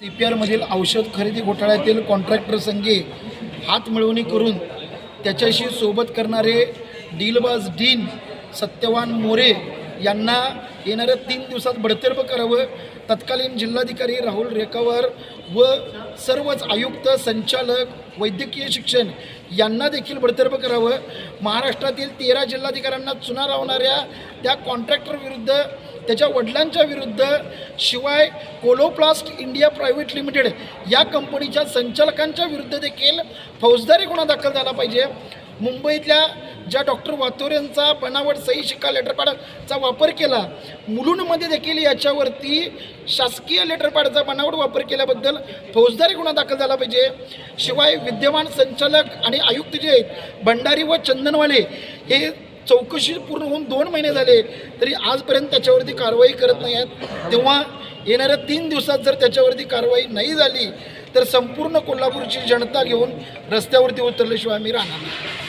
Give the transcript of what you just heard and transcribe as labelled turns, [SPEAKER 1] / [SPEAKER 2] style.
[SPEAKER 1] CPR औषध खरेदी घोटाळ्यातील कॉन्ट्रॅक्टर संघे हात मिळवणी करून त्याच्याशी सोबत करणारे डीलबाज डीन सत्यवान मोरे यांना येणाऱ्या 3 दिवसात बडतर्फ करावं. तत्कालीन जिल्हाधिकारी राहुल रेखावार व सर्वच आयुक्त, संचालक, वैद्यकीय शिक्षण यांना देखील बडतर्फ करावं. महाराष्ट्रातील 13 जिल्हाधिकाऱ्यांना चुना लावणाऱ्या त्या कॉन्ट्रॅक्टर विरुद्ध, त्याच्या वडिलांच्या विरुद्ध, शिवाय कोलोप्लास्ट इंडिया प्रायव्हेट लिमिटेड या कंपनीच्या संचालकांच्या विरुद्ध देखील फौजदारी गुन्हा दाखल झाला पाहिजे. मुंबईतल्या ज्या डॉक्टर वातोरेंचा बनावट सही शिक्का लेटरपॅडचा वापर केला, मुलुंडमध्ये देखील याच्यावरती शासकीय लेटरपॅडचा बनावट वापर केल्याबद्दल फौजदारी गुन्हा दाखल झाला पाहिजे. शिवाय विद्यमान संचालक आणि आयुक्त जे आहेत भंडारी व चंदनवाले, हे चौकशी पूर्ण होऊन 2 महिने झाले तरी आजपर्यंत त्याच्यावरती कारवाई करत नाही आहेत. तेव्हा येणाऱ्या 3 दिवसात जर त्याच्यावरती कारवाई नाही झाली तर संपूर्ण कोल्हापूरची जनता घेऊन रस्त्यावरती उतरल्याशिवाय आम्ही राहणार नाही.